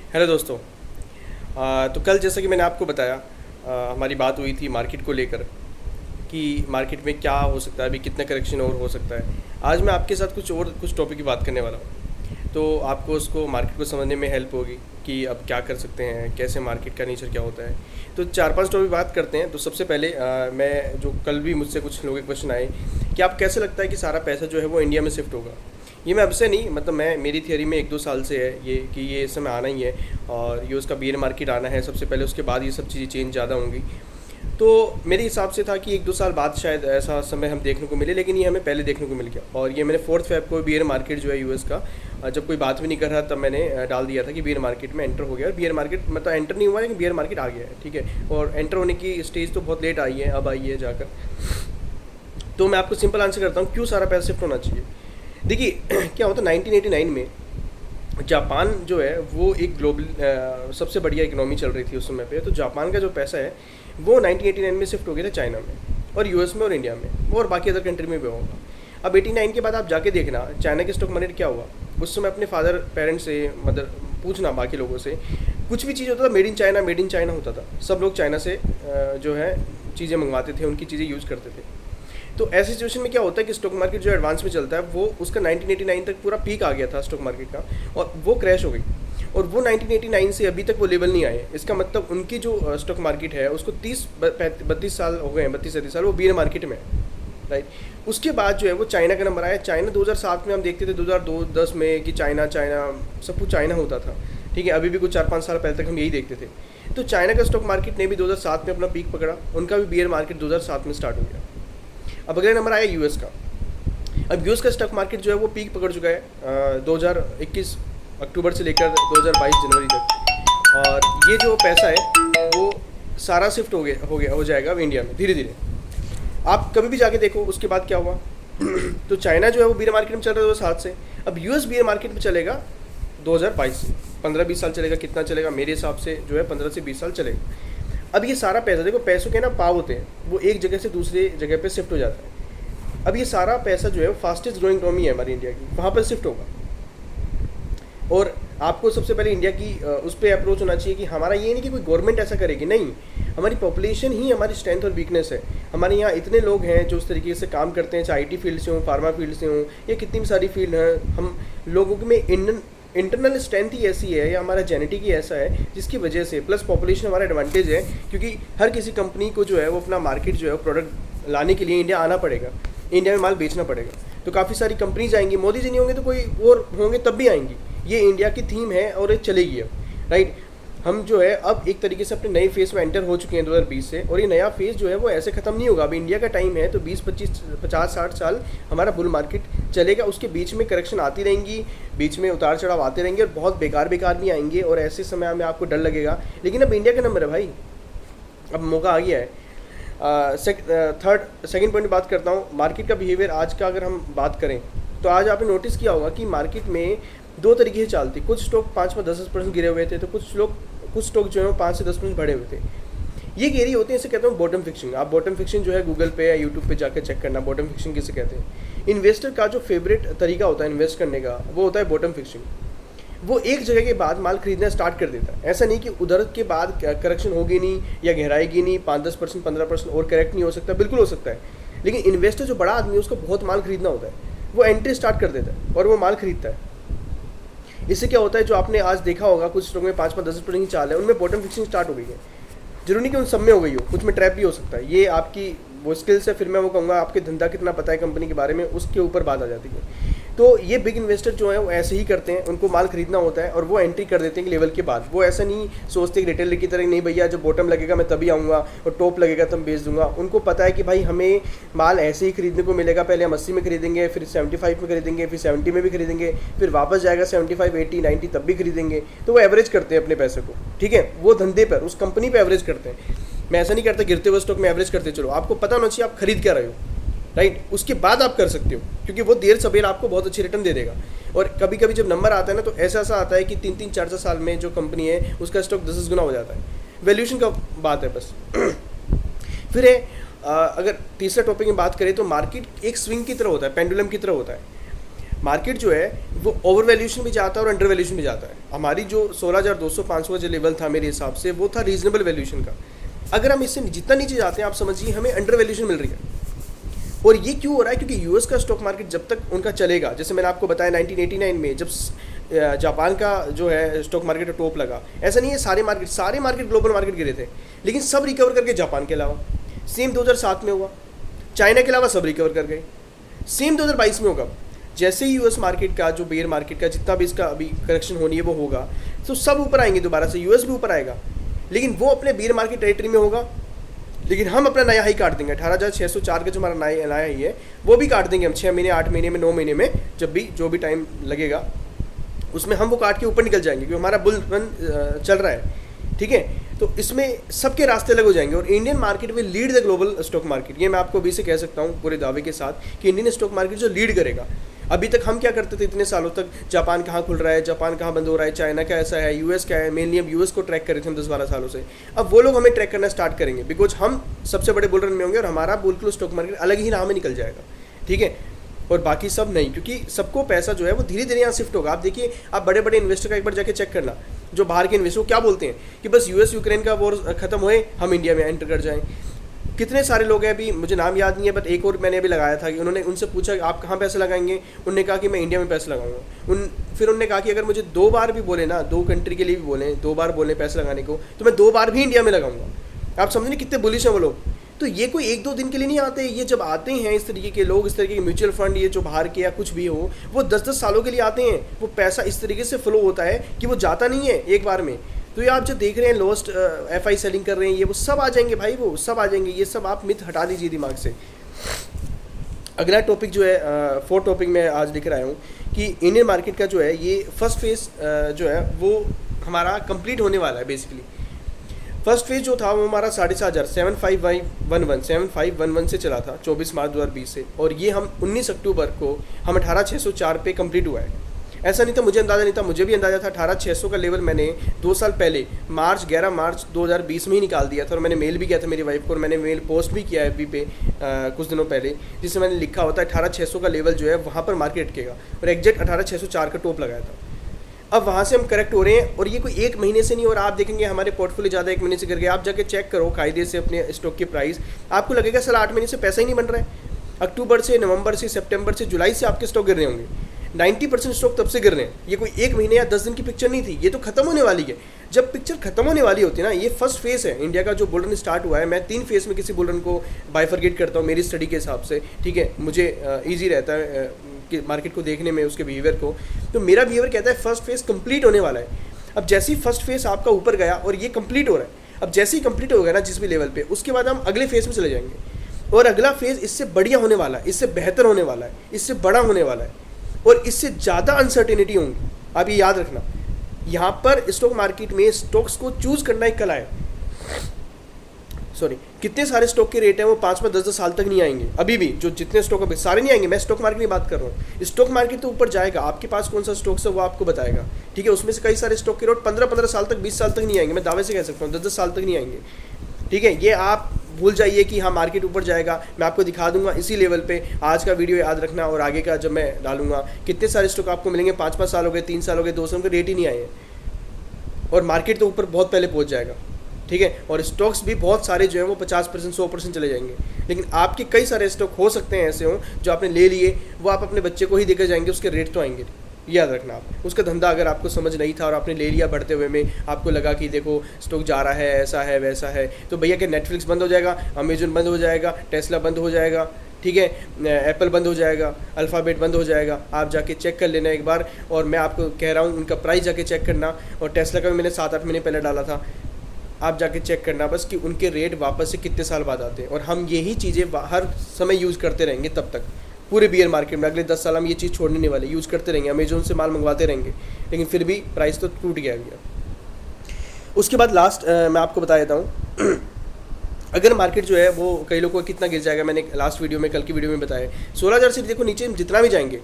Hello दोस्तों। तो कल जैसा कि मैंने आपको बताया, हमारी बात हुई थी मार्केट को लेकर कि मार्केट में क्या हो सकता है, अभी कितना करेक्शन और हो सकता है। आज मैं आपके साथ कुछ टॉपिक की बात करने वाला हूँ, तो आपको उसको मार्केट को समझने में हेल्प होगी कि अब क्या कर सकते हैं, कैसे मार्केट का नेचर क्या होता है। तो 4-5 टॉपिक बात करते हैं। तो सबसे पहले मैं जो कल भी मुझसे कुछ लोगों के क्वेश्चन आए कि आप कैसे लगता है कि सारा पैसा जो है वो इंडिया में शिफ्ट होगा। ये मैं अब से नहीं, मतलब मैं मेरी थियरी में 1-2 साल से है ये कि ये इस समय आना ही है और ये उसका बेयर मार्केट आना है सबसे पहले, उसके बाद ये सब चीज़ें चेंज ज़्यादा होंगी। तो मेरे हिसाब से था कि 1-2 साल बाद शायद ऐसा समय हम देखने को मिले, लेकिन ये हमें पहले देखने को मिल गया। और ये मैंने 4 फेब को बियर मार्केट जो है यूएस का, जब कोई बात भी नहीं कर रहा तब मैंने डाल दिया था कि बियर मार्केट में एंटर हो गया। और बियर मार्केट मतलब एंटर नहीं हुआ, लेकिन बियर मार्केट आ गया है, ठीक है। और एंटर होने की स्टेज तो बहुत लेट आई है, अब आई है जाकर। तो मैं आपको सिंपल आंसर करता हूँ क्यों सारा पैसा शिफ्ट होना चाहिए। देखिए क्या होता है, 1989 में जापान जो है वो एक ग्लोबल सबसे बढ़िया इकोनॉमी चल रही थी उस समय पे। तो जापान का जो पैसा है वो 1989 में शिफ्ट हो गया था चाइना में और यूएस में और इंडिया में और बाकी अदर कंट्री में भी होगा। अब 89 के बाद आप जाके देखना चाइना के स्टॉक मार्केट क्या हुआ। उस समय अपने फादर पेरेंट्स से, मदर, पूछना बाकी लोगों से, कुछ भी चीज़ होता था मेड इन चाइना होता था। सब लोग चाइना से जो है चीज़ें मंगवाते थे, उनकी चीज़ें यूज़ करते थे। तो ऐसी सिचुएशन में क्या होता है कि स्टॉक मार्केट जो एडवांस में चलता है वो उसका 1989 तक पूरा पीक आ गया था स्टॉक मार्केट का, और वो क्रैश हो गई। और वो 1989 से अभी तक वो लेवल नहीं आए। इसका मतलब उनकी जो स्टॉक मार्केट है उसको 32 साल हो गए हैं, 32-33 साल वो बियर मार्केट में है, राइट। उसके बाद जो है वो चाइना का नंबर आया। चाइना 2007 में हम देखते थे, 2002-10 में कि चाइना सब कुछ चाइना होता था, ठीक है। अभी भी कुछ 4-5 साल पहले तक हम यही देखते थे। तो चाइना का स्टॉक मार्केट ने भी 2007 में अपना पीक पकड़ा, उनका भी बियर मार्केट 2007 में स्टार्ट हो गया। अब अगला नंबर आया यूएस का। अब यूएस का स्टॉक मार्केट जो है वो पीक पकड़ चुका है 2021 अक्टूबर से लेकर 2022 जनवरी तक। और ये जो पैसा है वो सारा शिफ्ट हो जाएगा अब इंडिया में धीरे धीरे। आप कभी भी जाके देखो उसके बाद क्या हुआ। तो चाइना जो है वो बियर मार्केट में चल रहा है 2007 से, अब यूएस बियर मार्केट में चलेगा 2022 से। 15-20 साल चलेगा। कितना चलेगा? मेरे हिसाब से जो है 15 से 20 साल चलेगा। अब ये सारा पैसा, देखो पैसों के ना पाव होते हैं, वो एक जगह से दूसरे जगह पे शिफ्ट हो जाता है। अब ये सारा पैसा जो है फास्टेस्ट ग्रोइंग इकोनॉमी है हमारी इंडिया की, वहाँ पर शिफ्ट होगा। और आपको सबसे पहले इंडिया की उस पर अप्रोच होना चाहिए कि हमारा ये नहीं कि कोई गवर्नमेंट ऐसा करेगी, नहीं, हमारी पॉपुलेशन ही हमारी स्ट्रेंथ और वीकनेस है। हमारे यहाँ इतने लोग हैं जो उस तरीके से काम करते हैं, चाहे आईटी फील्ड से हों, फार्मा फील्ड से हों, या कितनी भी सारी फील्ड हैं। हम लोगों में इंटरनल स्ट्रेंथ ही ऐसी है या हमारा जेनेटिक ही ऐसा है जिसकी वजह से, प्लस पॉपुलेशन हमारा एडवांटेज है, क्योंकि हर किसी कंपनी को जो है वो अपना मार्केट जो है प्रोडक्ट लाने के लिए इंडिया आना पड़ेगा, इंडिया में माल बेचना पड़ेगा। तो काफ़ी सारी कंपनीज आएंगी, मोदी जी नहीं होंगे तो कोई और होंगे तब भी आएंगी। ये इंडिया की थीम है और ये चलेगी अब, राइट। हम जो है अब एक तरीके से अपने नए फेज़ में एंटर हो चुके हैं 2020 से, और ये नया फेज़ जो है वो ऐसे ख़त्म नहीं होगा। अब इंडिया का टाइम है तो 20-25-50-60 साल हमारा बुल मार्केट चलेगा। उसके बीच में करेक्शन आती रहेंगी, बीच में उतार चढ़ाव आते रहेंगे और बहुत बेकार भी आएंगे, और ऐसे समय में आपको डर लगेगा। लेकिन अब इंडिया का नंबर है भाई, अब मौका आ गया है। सेकंड पॉइंट बात करता हूँ मार्केट का बिहेवियर आज का। अगर हम बात करें तो आज आपने नोटिस किया होगा कि मार्केट में दो तरीके से चलती। कुछ स्टॉक 5-10% गिरे हुए थे, तो कुछ स्टॉक जो है 5 से 10% बढ़े हुए थे। ये एरिया होते हैं, इसे कहते हैं बॉटम फिक्सिंग। आप बॉटम फिक्सिंग जो है गूगल पे या यूट्यूब पे जाकर चेक करना, बॉटम फिक्सिंग किसे कहते हैं। इन्वेस्टर का जो फेवरेट तरीका होता है इन्वेस्ट करने का, वो होता है बॉटम फिक्सिंग। वो एक जगह के बाद माल खरीदना स्टार्ट कर देता है। ऐसा नहीं कि उधर के बाद करेक्शन होगी नहीं या गहराएगी नहीं, 5-10% 15% और करेक्ट नहीं हो सकता, बिल्कुल हो सकता है। लेकिन इन्वेस्टर जो बड़ा आदमी है उसको बहुत माल खरीदना होता है, वो एंट्री स्टार्ट कर देता है और वो माल खरीदता है। इससे क्या होता है, जो आपने आज देखा होगा कुछ स्टॉक में 5-10% की चाल है, उनमें बॉटम फिक्सिंग स्टार्ट हो गई है। जरूरी नहीं कि उन सब में हो गई हो, कुछ में ट्रैप भी हो सकता है। ये आपकी वो स्किल्स है, फिर मैं वो कहूँगा आपके धंधा कितना पता है कंपनी के बारे में, उसके ऊपर बात आ जाती है। तो ये बिग इन्वेस्टर जो है वो ऐसे ही करते हैं, उनको माल खरीदना होता है और वो एंट्री कर देते हैं लेवल के बाद। वो ऐसा नहीं सोचते कि रिटेलर की तरह, नहीं भैया जब बॉटम लगेगा मैं तभी आऊँगा और टॉप लगेगा तब बेच दूंगा। उनको पता है कि भाई हमें माल ऐसे ही खरीदने को मिलेगा, पहले हम 80 में खरीदेंगे, फिर 75 में खरीदेंगे, फिर 70 में भी खरीदेंगे, फिर वापस जाएगा 75, 80, 90 तब भी खरीदेंगे। तो वो एवरेज करते हैं अपने पैसे को, ठीक है। वो धंधे पर, उस कंपनी पर एवरेज करते हैं। मैं ऐसा नहीं करता गिरते हुए स्टॉक में एवरेज करते चलो। आपको पता होना चाहिए आप खरीद क्या रहे हो, राइट। उसके बाद आप कर सकते हो, क्योंकि वो देर सवेर आपको बहुत अच्छी रिटर्न दे देगा। और कभी कभी जब नंबर आता है ना तो ऐसा आता है कि 3-3, 4-4 साल में जो कंपनी है उसका स्टॉक 10 गुना हो जाता है। वैल्यूएशन का बात है बस। फिर है अगर तीसरा टॉपिक में बात करें तो मार्केट एक स्विंग की तरह होता है, पेंडुलम की तरह होता है। मार्केट जो है वो ओवर वैल्यूशन भी जाता है और अंडर वैल्यूशन भी जाता है। हमारी जो 16,200-500 का जो लेवल था मेरे हिसाब से वो था रीजनेबल वैल्यूशन का। अगर हम इससे जितना नीचे जाते हैं आप समझिए हमें अंडर वैल्यूशन मिल रही है। और ये क्यों हो रहा है? क्योंकि यूएस का स्टॉक मार्केट जब तक उनका चलेगा, जैसे मैंने आपको बताया 1989 में जब जापान का जो है स्टॉक मार्केट टॉप लगा, ऐसा नहीं है सारे मार्केट ग्लोबल मार्केट गिरे थे, लेकिन सब रिकवर करके जापान के अलावा। सेम 2007 में हुआ, चाइना के अलावा सब रिकवर कर गए। सेम 2022 में होगा, जैसे ही यूएस मार्केट का जो बेयर मार्केट का जितना भी इसका अभी करेक्शन होनी है वो होगा, तो सब ऊपर आएंगे दोबारा से, यूएस भी ऊपर आएगा, लेकिन वो अपने बेयर मार्केट टेरिटरी में होगा। लेकिन हम अपना नया हाई काट देंगे 18,604 का जो हमारा नया हाई है वो भी काट देंगे हम 6 महीने 8 महीने में 9 महीने में, जब भी जो भी टाइम लगेगा उसमें हम वो काट के ऊपर निकल जाएंगे, क्योंकि हमारा बुल रन चल रहा है। ठीक है, तो इसमें सबके रास्ते अलग हो जाएंगे और Indian market will lead the global stock market. ये मैं आपको अभी से कह सकता हूँ पूरे दावे के साथ कि इंडियन स्टॉक मार्केट जो लीड करेगा। अभी तक हम क्या करते थे इतने सालों तक, जापान कहाँ खुल रहा है, जापान कहाँ बंद हो रहा है, चाइना का ऐसा है, यूएस क्या है, मेनली हम यूएस को ट्रैक कर रहे थे हम 10-12 सालों से। अब वो लोग हमें ट्रैक करना स्टार्ट करेंगे, बिकॉज हम सबसे बड़े बुल रन में होंगे और हमारा बिल्कुल स्टॉक मार्केट अलग ही राह में निकल जाएगा। ठीक है, और बाकी सब नहीं, क्योंकि सबको पैसा जो है वो धीरे धीरे यहाँ शिफ्ट होगा। आप देखिए, आप बड़े बड़े इन्वेस्टर का एक बार जाके चेक करना, जो बाहर के इन्वेस्टर क्या बोलते हैं कि बस यूएस यूक्रेन का वॉर खत्म होए हम इंडिया में एंटर कर जाएं। कितने सारे लोग हैं, अभी मुझे नाम याद नहीं है, बट एक और मैंने अभी लगाया था कि उन्होंने उनसे पूछा कि आप कहाँ पैसे लगाएंगे, उन्होंने कहा कि मैं इंडिया में पैसे लगाऊंगा। फिर उन्होंने कहा कि अगर मुझे 2 बार भी बोले ना, 2 कंट्री के लिए भी बोले, 2 बार बोले पैसे लगाने को, तो मैं 2 बार भी इंडिया में लगाऊंगा। आप समझे कितने बुलिश हैं वो लोग। तो ये कोई 1-2 दिन के लिए नहीं आते, ये जब आते हैं इस तरीके के लोग, इस तरीके के म्यूचुअल फंड, ये जो बाहर के या कुछ भी हो, वो 10-10 सालों के लिए आते हैं। वो पैसा इस तरीके से फ्लो होता है कि वो जाता नहीं है एक बार में। तो ये आप जो देख रहे हैं लोस्ट एफआई सेलिंग कर रहे हैं, ये वो सब आ जाएंगे भाई, वो सब आ जाएंगे। ये सब आप मिथ हटा दीजिए दिमाग से। अगला टॉपिक जो है 4th टॉपिक मैं आज लिख रहा हूँ कि इंडियन मार्केट का जो है ये फर्स्ट फेज जो है वो हमारा कंप्लीट होने वाला है। बेसिकली फर्स्ट फेज जो था वो हमारा 7,500 7511 से चला था 24 मार्च 2020 से, और ये हम 19 अक्टूबर को हम 18,604 पे कंप्लीट हुआ है। ऐसा नहीं था, मुझे अंदाज़ा नहीं था, मुझे भी अंदाज़ा था। 18,600 का लेवल मैंने 2 साल पहले 11 मार्च 2020 में ही निकाल दिया था, और मैंने मेल भी किया था मेरी वाइफ को, और मैंने मेल पोस्ट भी किया है अभी पे कुछ दिनों पहले, जिसमें मैंने लिखा होता है 18,600 का लेवल जो है वहाँ पर मार्केट अटकेगा, और एग्जैक्ट 18,604 का टॉप लगाया था। अब वहाँ से हम करेक्ट हो रहे हैं, और ये कोई 1 महीने से नहीं। और आप देखेंगे हमारे पोर्टफोलियो ज़्यादा 1 महीने से गिर गया। आप जाके चेक करो कायदे से अपने स्टॉक की प्राइस, आपको लगेगा साला 8 महीने से पैसा ही नहीं बन रहा है। अक्टूबर से, नवंबर से, सितंबर से, जुलाई से आपके स्टॉक गिर रहे होंगे। 90% स्टॉक तब से गिर रहे हैं। ये कोई 1 महीने या 10 दिन की पिक्चर नहीं थी, ये तो खत्म होने वाली है। जब पिक्चर खत्म होने वाली होती है ना, ये फर्स्ट फेज है इंडिया का जो बुल रन स्टार्ट हुआ है। मैं 3 फेज में किसी बुल रन को बाइफरगेट करता हूँ मेरी स्टडी के हिसाब से। ठीक है, मुझे ईजी रहता है कि मार्केट को देखने में, उसके बिहेवियर को। तो मेरा बिहेवियर कहता है फर्स्ट फेज कंप्लीट होने वाला है। अब जैसे ही फर्स्ट फेज आपका ऊपर गया और ये कंप्लीट हो रहा है, अब जैसे ही कंप्लीट हो गया ना जिस भी लेवल पे, उसके बाद हम अगले फेज में चले जाएंगे, और अगला फेज इससे बढ़िया होने वाला है, इससे बेहतर होने वाला है, इससे बड़ा होने वाला है, और इससे ज़्यादा अनसर्टेनिटी होंगी। आप ये याद रखना, यहाँ पर स्टॉक मार्केट में स्टॉक्स को चूज करना एक कला है। कितने सारे स्टॉक के रेट हैं वो 5-5, 10-10 साल तक नहीं आएंगे। अभी भी जो जितने स्टॉक अभी सारे नहीं आएंगे। मैं स्टॉक मार्केट की बात कर रहा हूँ। स्टॉक मार्केट तो ऊपर जाएगा, आपके पास कौन सा स्टॉक्स है वो आपको बताएगा। ठीक है, उसमें से कई सारे स्टॉक के रेट 15-15 साल तक, 20 साल तक नहीं आएंगे। मैं दावे से कह सकता हूँ 10-10 साल तक नहीं आएंगे। ठीक है, ये आप भूल जाइए कि हाँ मार्केट ऊपर जाएगा। मैं आपको दिखा दूंगा इसी लेवल पे। आज का वीडियो याद रखना, और आगे का जब मैं डालूंगा कितने सारे स्टॉक आपको मिलेंगे। 5-5 साल हो गए, 3 साल हो गए, 2 साल के रेट ही नहीं आए हैं, और मार्केट तो ऊपर बहुत पहले पहुंच जाएगा। ठीक है, और स्टॉक्स भी बहुत सारे जो हैं वो 50%, 100% चले जाएंगे। लेकिन आपके कई सारे स्टॉक हो सकते हैं ऐसे हों जो आपने ले लिए, वो आप अपने बच्चे को ही देकर जाएंगे, उसके रेट तो आएंगे। याद रखना आप, उसका धंधा अगर आपको समझ नहीं था और आपने ले लिया बढ़ते हुए में, आपको लगा कि देखो स्टॉक जा रहा है, ऐसा है वैसा है, तो भैया क्या नेटफ्लिक्स बंद हो जाएगा, अमेजन बंद हो जाएगा, टेस्ला बंद हो जाएगा, ठीक है, एप्पल बंद हो जाएगा, अल्फ़ाबेट बंद हो जाएगा। आप जाके चेक कर लेना एक बार, और मैं आपको कह रहा हूँ उनका प्राइस जाके चेक करना। और टेस्ला का भी मैंने 7-8 महीने पहले डाला था, आप जाके चेक करना बस कि उनके रेट वापस से कितने साल बाद आते हैं। और हम यही चीज़ें हर समय यूज़ करते रहेंगे तब तक, पूरे बियर मार्केट में। अगले 10 साल हम ये चीज़ छोड़ने नहीं वाले, यूज़ करते रहेंगे, अमेजोन से माल मंगवाते रहेंगे, लेकिन फिर भी प्राइस तो टूट गया। उसके बाद लास्ट मैं आपको बता देता हूँ अगर मार्केट जो है वो कई लोगों को कितना गिर जाएगा, मैंने लास्ट वीडियो में, कल की वीडियो में बताया 16,000 से देखो नीचे जितना भी जाएंगे,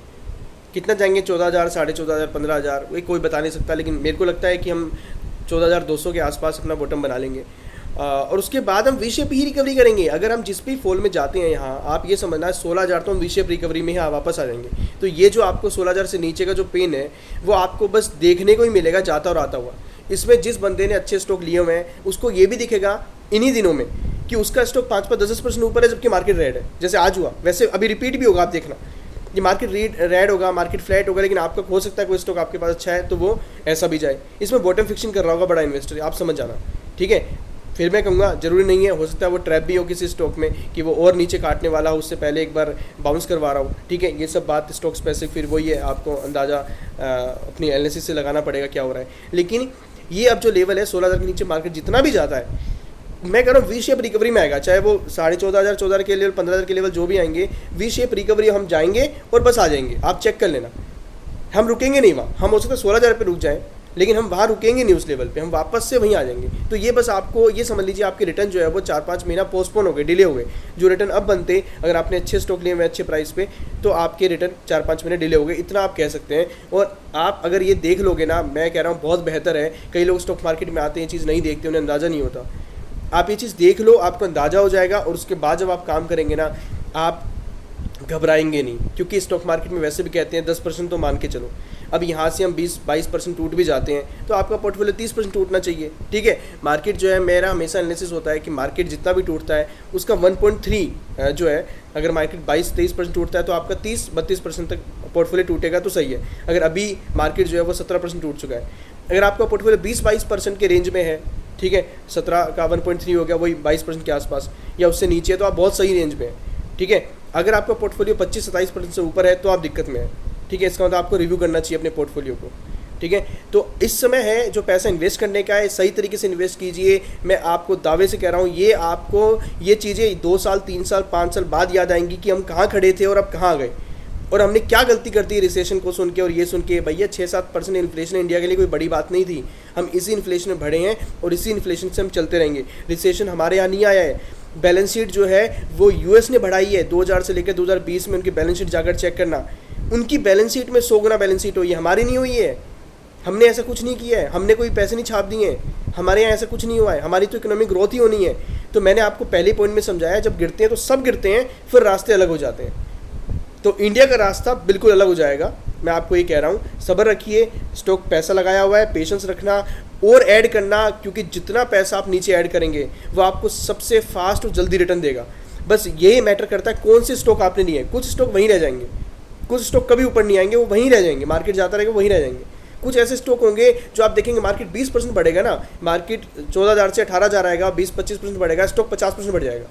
कितना जाएंगे, 14,000, 14,500, 15,000, कोई बता नहीं सकता। लेकिन मेरे को लगता है कि हम 14,200 के आसपास अपना बॉटम बना लेंगे। और उसके बाद हम वी शेप ही रिकवरी करेंगे। अगर हम जिस भी फॉल में जाते हैं यहाँ, आप ये समझना है 16,000 तो हम वी शेप रिकवरी में ही वापस आ जाएंगे। तो ये जो आपको 16,000 से नीचे का जो पेन है वो आपको बस देखने को ही मिलेगा जाता और आता हुआ। इसमें जिस बंदे ने अच्छे स्टॉक लिए हुए हैं उसको ये भी दिखेगा इन्हीं दिनों में कि उसका स्टॉक 5-10% ऊपर है, जबकि मार्केट रेड है। जैसे आज हुआ वैसे अभी रिपीट भी होगा, आप देखना ये मार्केट रेड होगा, मार्केट फ्लैट होगा, लेकिन आपका हो सकता है कोई स्टॉक आपके पास अच्छा है तो वो ऐसा भी जाए। इसमें बॉटम फिक्सिंग कर रहा होगा बड़ा इन्वेस्टर, आप समझ जाना, ठीक है। फिर मैं कहूँगा ज़रूरी नहीं है, हो सकता है वो ट्रैप भी हो किसी स्टॉक में कि वो और नीचे काटने वाला हो, उससे पहले एक बार बाउंस करवा रहा हूँ, ठीक है। ये सब बात स्टॉक स्पेसिफिक फिर वही है, आपको अंदाज़ा अपनी एनालिसिस से लगाना पड़ेगा क्या हो रहा है। लेकिन ये अब जो लेवल है 16,000 के नीचे मार्केट जितना भी जाता है, मैं कह रहा हूँ वी शेप रिकवरी में आएगा, चाहे वो 14,500 14,000 के लेवल 15,000 के लेवल जो भी आएंगे, वी शेप रिकवरी हम जाएंगे और बस आ जाएंगे। आप चेक कर लेना, हम रुकेंगे नहीं वहाँ। हम हो सकता है 16,000 पे रुक जाएं, लेकिन हम वहाँ रुकेंगे नहीं उस लेवल पे, हम वापस से वहीं आ जाएंगे। तो ये बस आपको ये समझ लीजिए आपके रिटर्न जो है वो 4-5 महीना पोस्टपोन हो गए, डिले हो गए। जो रिटर्न अब बनते अगर आपने अच्छे स्टॉक लिए हुए अच्छे प्राइस पे, तो आपके रिटर्न 4-5 महीने डिले हो गए, इतना आप कह सकते हैं। और आप अगर ये देख लोगे ना, मैं कह रहा हूँ बहुत बेहतर है। कई लोग स्टॉक मार्केट में आते हैं, ये चीज़ नहीं देखते, उन्हें अंदाज़ा नहीं होता। आप ये चीज़ देख लो, आपको अंदाज़ा हो जाएगा, और उसके बाद जब आप काम करेंगे ना, आप घबराएंगे नहीं। क्योंकि स्टॉक मार्केट में वैसे भी कहते हैं 10% तो मान के चलो। अब यहाँ से हम 20-22% टूट भी जाते हैं तो आपका पोर्टफोलियो 30% टूटना चाहिए, ठीक है। मार्केट जो है, मेरा हमेशा एनालिसिस होता है कि मार्केट जितना भी टूटता है उसका 1.3 जो है, अगर मार्केट 22-23% टूटता है तो आपका 30-32% तक पोर्टफोलियो टूटेगा तो सही है। अगर अभी मार्केट जो है वो 17% टूट चुका है, अगर आपका पोर्टफोलियो 20-22% के रेंज में है, ठीक है, 17 का 1.3 हो गया, वही 22% के आसपास या उससे नीचे है, तो आप बहुत सही रेंज में है, ठीक है। अगर आपका पोर्टफोलियो 25-27% से ऊपर है तो आप दिक्कत में है, ठीक है। इसका मतलब आपको रिव्यू करना चाहिए अपने पोर्टफोलियो को, ठीक है। तो इस समय है जो पैसा इन्वेस्ट करने का है, सही तरीके से इन्वेस्ट कीजिए। मैं आपको दावे से कह रहा हूँ, ये आपको ये चीज़ें 2 साल 3 साल 5 साल बाद याद आएंगी कि हम कहाँ खड़े थे और अब कहाँ आ गए, और हमने क्या गलती कर दी रिसेशन को सुन के और ये सुन के। भैया 6-7% इन्फ्लेशन इंडिया के लिए कोई बड़ी बात नहीं थी, हम इसी इन्फ्लेशन में बढ़े हैं और इसी इन्फ्लेशन से हम चलते रहेंगे। रिसेशन हमारे यहाँ नहीं आया है। बैलेंस शीट जो है वो यूएस ने बढ़ाई है 2000 से लेकर 2020 में, उनकी बैलेंस शीट जाकर चेक करना, उनकी बैलेंस शीट में 100 गुना बैलेंस शीट हुई है, हमारी नहीं हुई है। हमने ऐसा कुछ नहीं किया है, हमने कोई पैसे नहीं छाप दिए हैं, हमारे यहाँ ऐसा कुछ नहीं हुआ है। हमारी तो इकोनॉमिक ग्रोथ ही होनी है। तो मैंने आपको पहले पॉइंट में समझाया, जब गिरते हैं तो सब गिरते हैं, फिर रास्ते अलग हो जाते हैं। तो इंडिया का रास्ता बिल्कुल अलग हो जाएगा, मैं आपको ये कह रहा हूँ। सब्र रखिए, स्टॉक पैसा लगाया हुआ है, पेशेंस रखना और ऐड करना, क्योंकि जितना पैसा आप नीचे ऐड करेंगे वो आपको सबसे फास्ट और जल्दी रिटर्न देगा। बस यही मैटर करता है कौन से स्टॉक आपने लिए। कुछ स्टॉक वहीं रह जाएंगे, कुछ स्टॉक कभी ऊपर नहीं आएंगे, वो वहीं रह जाएंगे, मार्केट जाता रहेगा वहीं रह जाएंगे। कुछ ऐसे स्टॉक होंगे जो आप देखेंगे मार्केट 20% बढ़ेगा ना, मार्केट 14,000 से 18,000 आएगा, 20-25% बढ़ेगा, स्टॉक 50% बढ़ जाएगा।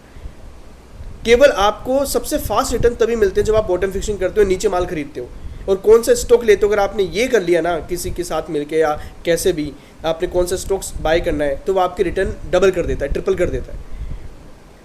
केवल आपको सबसे फास्ट रिटर्न तभी मिलते हैं जब आप बॉटम फिक्सिंग करते हो, नीचे माल खरीदते हो और कौन सा स्टॉक लेते हो। अगर आपने ये कर लिया ना किसी के साथ मिलके या कैसे भी, आपने कौन सा स्टॉक्स बाय करना है, तो वो आपके रिटर्न डबल कर देता है, ट्रिपल कर देता है।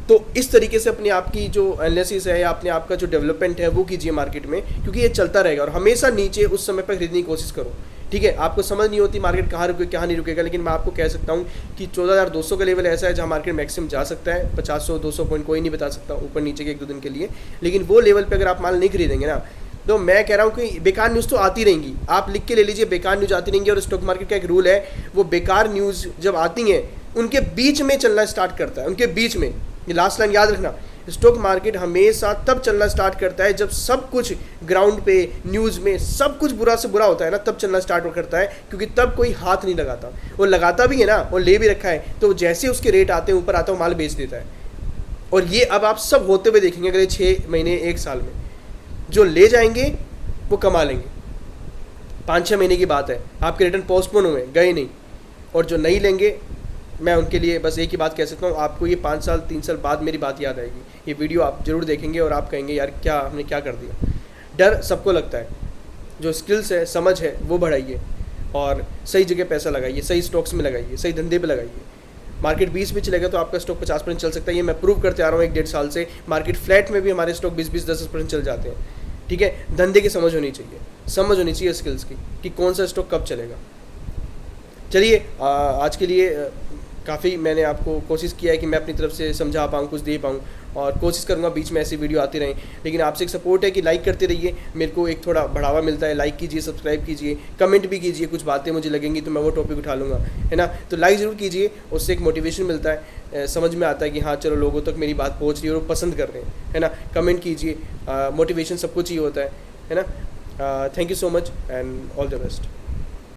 तो इस तरीके से अपनी आपकी जो एनालिसिस है या अपने आपका जो डेवलपमेंट है वो कीजिए मार्केट में, क्योंकि ये चलता रहेगा। और हमेशा नीचे उस समय पर खरीदने की कोशिश करो, ठीक है। आपको समझ नहीं होती मार्केट कहाँ रुके कहाँ नहीं रुकेगा, लेकिन मैं आपको कह सकता हूँ कि 14,200 का लेवल ऐसा है जहाँ मार्केट मैक्सिमम जा सकता है। 50-200 पॉइंट कोई नहीं बता सकता ऊपर नीचे के 1-2 दिन के लिए, लेकिन वो लेवल पे अगर आप माल नहीं खरीदेंगे ना, तो मैं कह रहा हूँ कि बेकार न्यूज़ तो आती रहेंगी। आप लिख के ले लीजिए, बेकार न्यूज़ आती रहेंगी। और स्टॉक मार्केट का एक रूल है, वो बेकार न्यूज़ जब आती हैं उनके बीच में चलना स्टार्ट करता है, उनके बीच में। ये लास्ट लाइन याद रखना, स्टॉक मार्केट हमेशा तब चलना स्टार्ट करता है जब सब कुछ ग्राउंड पे न्यूज़ में सब कुछ बुरा से बुरा होता है ना, तब चलना स्टार्ट करता है, क्योंकि तब कोई हाथ नहीं लगाता। और लगाता भी है ना, और ले भी रखा है, तो जैसे उसके रेट आते हैं ऊपर आता है, माल बेच देता है। और ये अब आप सब होते हुए देखेंगे अगले 6 महीने 1 साल में। जो ले जाएंगे वो कमा लेंगे, 5-6 महीने की बात है, आपके रिटर्न पोस्टपोन हुए गए नहीं। और जो नहीं लेंगे, मैं उनके लिए बस एक ही बात कह सकता हूँ, आपको ये 5 साल 3 साल बाद मेरी बात याद आएगी। ये वीडियो आप जरूर देखेंगे और आप कहेंगे यार क्या हमने क्या कर दिया। डर सबको लगता है, जो स्किल्स है समझ है वो बढ़ाइए और सही जगह पैसा लगाइए, सही स्टॉक्स में लगाइए, सही धंधे पे लगाइए। मार्केट 20 भी चलेगा तो आपका स्टॉक 50% चल सकता है। ये मैं प्रूव करते आ रहा हूँ 1-1.5 साल से। मार्केट फ्लैट में भी हमारे स्टॉक 20-20 10% चल जाते हैं, ठीक है। धंधे की समझ होनी चाहिए, समझ होनी चाहिए स्किल्स की कि कौन सा स्टॉक कब चलेगा। चलिए आज के लिए काफ़ी मैंने आपको कोशिश किया है कि मैं अपनी तरफ से समझा पाऊँ, कुछ दे पाऊँ। और कोशिश करूँगा बीच में ऐसी वीडियो आती रहें। लेकिन आपसे एक सपोर्ट है कि लाइक करते रहिए, मेरे को एक थोड़ा बढ़ावा मिलता है। लाइक कीजिए, सब्सक्राइब कीजिए, कमेंट भी कीजिए, कुछ बातें मुझे लगेंगी तो मैं वो टॉपिक उठा लूँगा, है ना। तो लाइक ज़रूर कीजिए, उससे एक मोटिवेशन मिलता है, समझ में आता है कि हाँ चलो लोगों तक मेरी बात पहुँच रही है और वो पसंद कर रहे हैं, है ना। कमेंट कीजिए, मोटिवेशन सबको चाहिए होता है ना। Thank you so much and all the best.